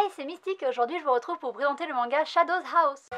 Hey, c'est Mystique et aujourd'hui je vous retrouve pour vous présenter le manga Shadows House.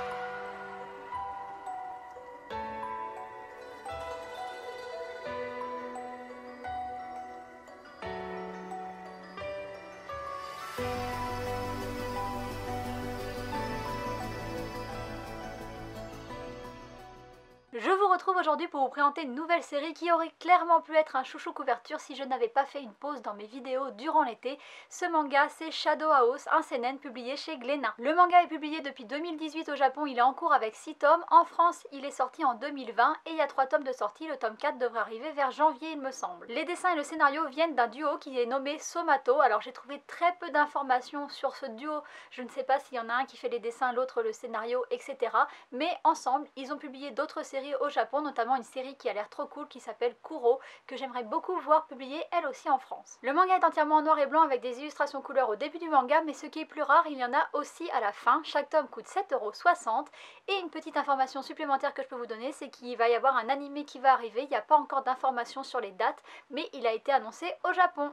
Je vous retrouve aujourd'hui pour vous présenter une nouvelle série qui aurait clairement pu être un chouchou couverture si je n'avais pas fait une pause dans mes vidéos durant l'été. Ce manga c'est Shadow House, un seinen publié chez Glénat. Le manga est publié depuis 2018 au Japon, il est en cours avec 6 tomes. En France il est sorti en 2020 et il y a 3 tomes de sortie, le tome 4 devrait arriver vers janvier il me semble. Les dessins et le scénario viennent d'un duo qui est nommé Somato. Alors j'ai trouvé très peu d'informations sur ce duo, je ne sais pas s'il y en a un qui fait les dessins, l'autre le scénario, etc. Mais ensemble ils ont publié d'autres séries au Japon, notamment une série qui a l'air trop cool qui s'appelle Kuro, que j'aimerais beaucoup voir publier elle aussi en France. Le manga est entièrement en noir et blanc avec des illustrations couleurs au début du manga, mais ce qui est plus rare, il y en a aussi à la fin. Chaque tome coûte 7,60 €. Et une petite information supplémentaire que je peux vous donner, c'est qu'il va y avoir un animé qui va arriver. Il n'y a pas encore d'informations sur les dates, mais il a été annoncé au Japon.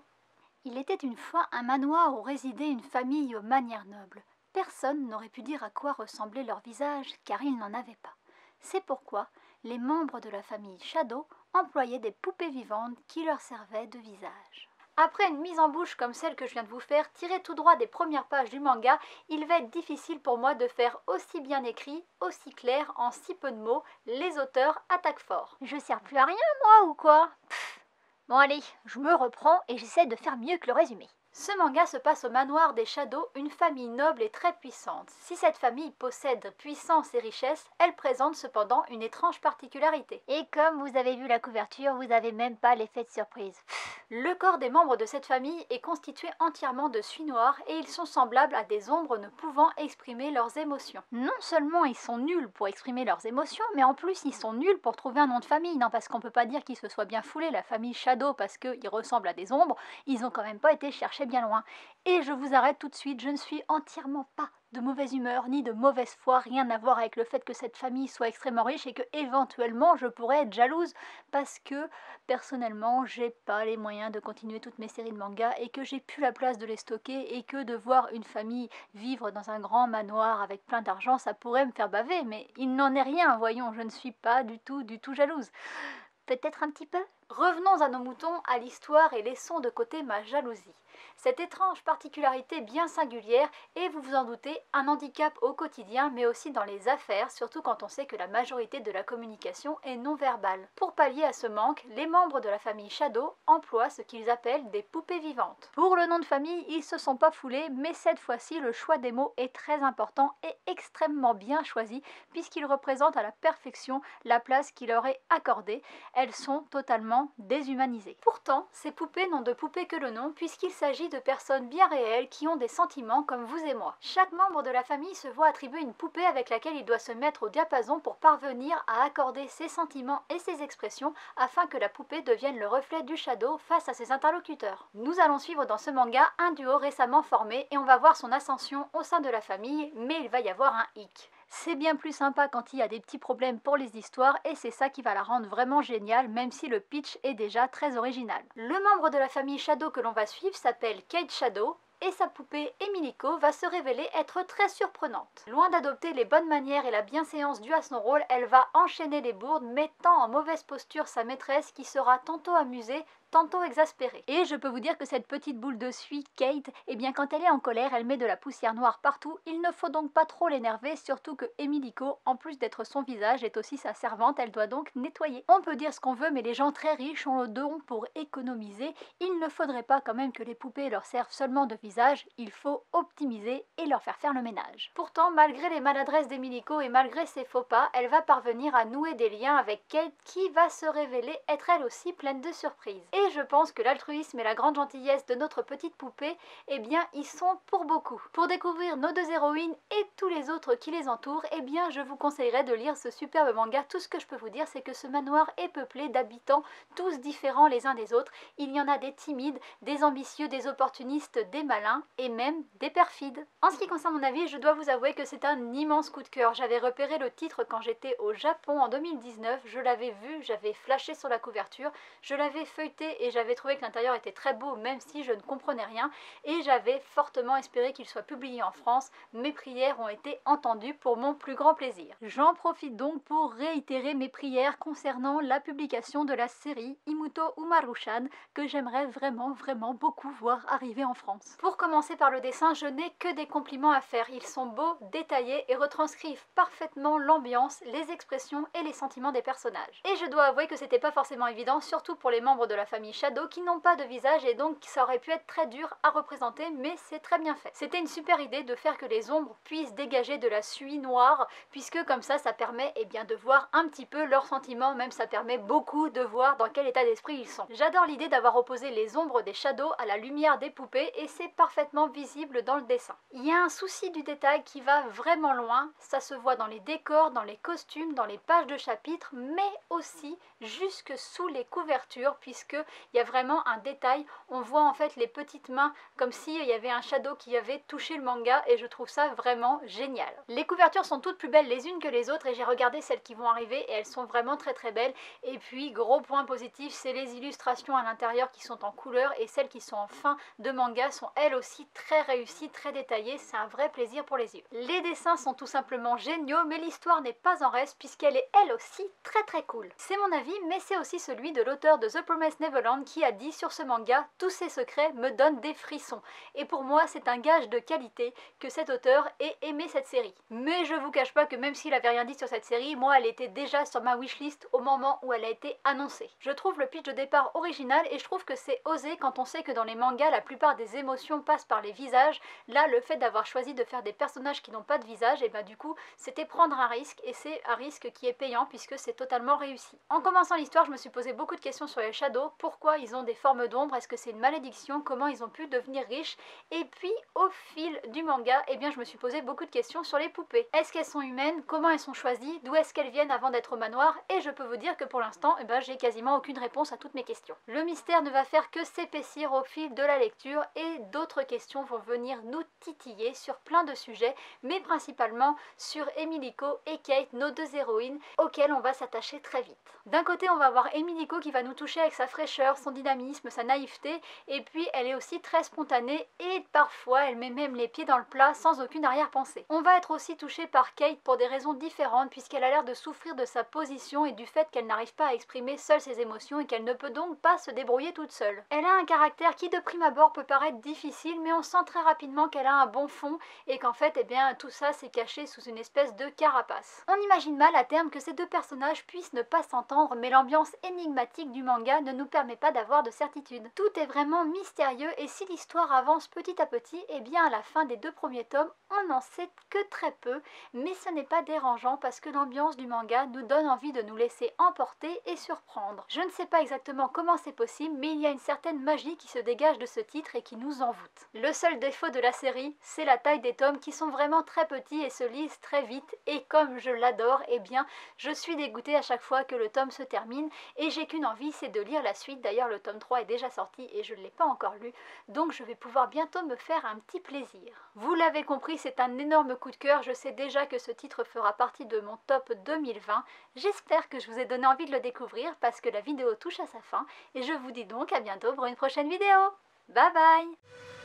Il était une fois un manoir où résidait une famille aux manières nobles. Personne n'aurait pu dire à quoi ressemblait leur visage, car ils n'en avaient pas. C'est pourquoi les membres de la famille Shadow employaient des poupées vivantes qui leur servaient de visage. Après une mise en bouche comme celle que je viens de vous faire, tirée tout droit des premières pages du manga, il va être difficile pour moi de faire aussi bien écrit, aussi clair, en si peu de mots. Les auteurs attaquent fort. Je sers plus à rien moi ou quoi? Bon allez, je me reprends et j'essaie de faire mieux que le résumé. Ce manga se passe au manoir des Shadow, une famille noble et très puissante. Si cette famille possède puissance et richesse, elle présente cependant une étrange particularité. Et comme vous avez vu la couverture, vous n'avez même pas l'effet de surprise. Le corps des membres de cette famille est constitué entièrement de suie noire et ils sont semblables à des ombres ne pouvant exprimer leurs émotions. Non seulement ils sont nuls pour exprimer leurs émotions, mais en plus ils sont nuls pour trouver un nom de famille. Non, parce qu'on peut pas dire qu'ils se soient bien foulés, la famille Shadow, parce qu'ils ressemblent à des ombres, ils ont quand même pas été chercher bien loin. Et je vous arrête tout de suite, je ne suis entièrement pas de mauvaise humeur ni de mauvaise foi, rien à voir avec le fait que cette famille soit extrêmement riche et que éventuellement je pourrais être jalouse parce que personnellement j'ai pas les moyens de continuer toutes mes séries de mangas et que j'ai plus la place de les stocker et que de voir une famille vivre dans un grand manoir avec plein d'argent ça pourrait me faire baver, mais il n'en est rien, voyons, je ne suis pas du tout jalouse. Peut-être un petit peu? Revenons à nos moutons, à l'histoire et laissons de côté ma jalousie. Cette étrange particularité bien singulière est, vous vous en doutez, un handicap au quotidien mais aussi dans les affaires, surtout quand on sait que la majorité de la communication est non verbale. Pour pallier à ce manque, les membres de la famille Shadow emploient ce qu'ils appellent des poupées vivantes. Pour le nom de famille, ils se sont pas foulés, mais cette fois-ci le choix des mots est très important et extrêmement bien choisi puisqu'ils représentent à la perfection la place qui leur est accordée. Elles sont totalement déshumanisées. Pourtant, ces poupées n'ont de poupées que le nom puisqu'il s'agit de personnes bien réelles qui ont des sentiments comme vous et moi. Chaque membre de la famille se voit attribuer une poupée avec laquelle il doit se mettre au diapason pour parvenir à accorder ses sentiments et ses expressions afin que la poupée devienne le reflet du Shadow face à ses interlocuteurs. Nous allons suivre dans ce manga un duo récemment formé et on va voir son ascension au sein de la famille, mais il va y avoir un hic. C'est bien plus sympa quand il y a des petits problèmes pour les histoires et c'est ça qui va la rendre vraiment géniale même si le pitch est déjà très original. Le membre de la famille Shadow que l'on va suivre s'appelle Kate Shadow et sa poupée Emiliko va se révéler être très surprenante. Loin d'adopter les bonnes manières et la bienséance due à son rôle, elle va enchaîner les bourdes, mettant en mauvaise posture sa maîtresse qui sera tantôt amusée, tantôt exaspérée. Et je peux vous dire que cette petite boule de suie, Kate, eh bien quand elle est en colère, elle met de la poussière noire partout. Il ne faut donc pas trop l'énerver, surtout que Emiliko, en plus d'être son visage, est aussi sa servante, elle doit donc nettoyer. On peut dire ce qu'on veut, mais les gens très riches ont le don pour économiser. Il ne faudrait pas quand même que les poupées leur servent seulement de visage, il faut optimiser et leur faire le ménage. Pourtant, malgré les maladresses d'Emiliko et malgré ses faux pas, elle va parvenir à nouer des liens avec Kate qui va se révéler être elle aussi pleine de surprises. Et je pense que l'altruisme et la grande gentillesse de notre petite poupée, eh bien, ils sont pour beaucoup. Pour découvrir nos deux héroïnes et tous les autres qui les entourent, eh bien, je vous conseillerais de lire ce superbe manga. Tout ce que je peux vous dire, c'est que ce manoir est peuplé d'habitants tous différents les uns des autres. Il y en a des timides, des ambitieux, des opportunistes, des malins et même des perfides. En ce qui concerne mon avis, je dois vous avouer que c'est un immense coup de cœur. J'avais repéré le titre quand j'étais au Japon en 2019, je l'avais vu, j'avais flashé sur la couverture, je l'avais feuilleté qualité et j'avais trouvé que l'intérieur était très beau même si je ne comprenais rien et j'avais fortement espéré qu'il soit publié en France. Mes prières ont été entendues pour mon plus grand plaisir. J'en profite donc pour réitérer mes prières concernant la publication de la série Imuto Umaru-chan que j'aimerais vraiment beaucoup voir arriver en France. Pour commencer par le dessin, je n'ai que des compliments à faire. Ils sont beaux, détaillés et retranscrivent parfaitement l'ambiance, les expressions et les sentiments des personnages. Et je dois avouer que c'était pas forcément évident, surtout pour les membres de la famille Shadow qui n'ont pas de visage et donc ça aurait pu être très dur à représenter, mais c'est très bien fait. C'était une super idée de faire que les ombres puissent dégager de la suie noire, puisque comme ça permet de voir un petit peu leurs sentiments, même ça permet beaucoup de voir dans quel état d'esprit ils sont. J'adore l'idée d'avoir opposé les ombres des Shadows à la lumière des poupées et c'est parfaitement visible dans le dessin. Il y a un souci du détail qui va vraiment loin, ça se voit dans les décors, dans les costumes, dans les pages de chapitres, mais aussi jusque sous les couvertures, puisqu'il y a vraiment un détail, on voit en fait les petites mains comme s'il y avait un Shadow qui avait touché le manga et je trouve ça vraiment génial. Les couvertures sont toutes plus belles les unes que les autres et j'ai regardé celles qui vont arriver et elles sont vraiment très belles. Et puis gros point positif, c'est les illustrations à l'intérieur qui sont en couleur et celles qui sont en fin de manga sont elles aussi très réussies, très détaillées, c'est un vrai plaisir pour les yeux. Les dessins sont tout simplement géniaux mais l'histoire n'est pas en reste puisqu'elle est elle aussi très cool. C'est mon avis mais c'est aussi celui de l'auteur de The Promised Neverland qui a dit sur ce manga: tous ces secrets me donnent des frissons. Et pour moi c'est un gage de qualité que cet auteur ait aimé cette série. Mais je vous cache pas que même s'il avait rien dit sur cette série, moi elle était déjà sur ma wishlist au moment où elle a été annoncée. Je trouve le pitch de départ original et je trouve que c'est osé quand on sait que dans les mangas la plupart des émotions passent par les visages. Là le fait d'avoir choisi de faire des personnages qui n'ont pas de visage, et du coup c'était prendre un risque et c'est un risque qui est payant puisque c'est totalement réussi. En commençant l'histoire je me suis posé beaucoup de questions sur les Shadows, pourquoi ils ont des formes d'ombre, est-ce que c'est une malédiction, comment ils ont pu devenir riches, et puis au fil du manga je me suis posé beaucoup de questions sur les poupées. Est-ce qu'elles sont humaines, comment elles sont choisies, d'où est-ce qu'elles viennent avant d'être au manoir, et je peux vous dire que pour l'instant j'ai quasiment aucune réponse à toutes mes questions. Le mystère ne va faire que s'épaissir au fil de la lecture et d'autres questions vont venir nous titiller sur plein de sujets, mais principalement sur Emiliko et Kate, nos deux héroïnes, auxquelles on va s'attacher très vite. D'un côté on va avoir Emiliko qui va nous toucher avec sa fraîcheur, son dynamisme, sa naïveté, et puis elle est aussi très spontanée et parfois elle met même les pieds dans le plat sans aucune arrière-pensée. On va être aussi touché par Kate pour des raisons différentes puisqu'elle a l'air de souffrir de sa position et du fait qu'elle n'arrive pas à exprimer seule ses émotions et qu'elle ne peut donc pas se débrouiller toute seule. Elle a un caractère qui de prime abord peut paraître difficile mais on sent très rapidement qu'elle a un bon fond et qu'en fait tout ça s'est caché sous une espèce de carapace. On imagine mal à terme que ces deux personnages puissent ne pas s'entendre mais l'ambiance énigmatique du manga ne nous permet pas d'avoir de certitude. Tout est vraiment mystérieux et si l'histoire avance petit à petit, à la fin des deux premiers tomes, on n'en sait que très peu, mais ce n'est pas dérangeant parce que l'ambiance du manga nous donne envie de nous laisser emporter et surprendre. Je ne sais pas exactement comment c'est possible, mais il y a une certaine magie qui se dégage de ce titre et qui nous envoûte. Le seul défaut de la série, c'est la taille des tomes qui sont vraiment très petits et se lisent très vite, et comme je l'adore, je suis dégoûtée à chaque fois que le tome se termine et j'ai qu'une envie, c'est de lire la suite. D'ailleurs le tome 3 est déjà sorti et je ne l'ai pas encore lu, donc je vais pouvoir bientôt me faire un petit plaisir. Vous l'avez compris, c'est un énorme coup de cœur, je sais déjà que ce titre fera partie de mon top 2020. J'espère que je vous ai donné envie de le découvrir parce que la vidéo touche à sa fin et je vous dis donc à bientôt pour une prochaine vidéo. Bye bye!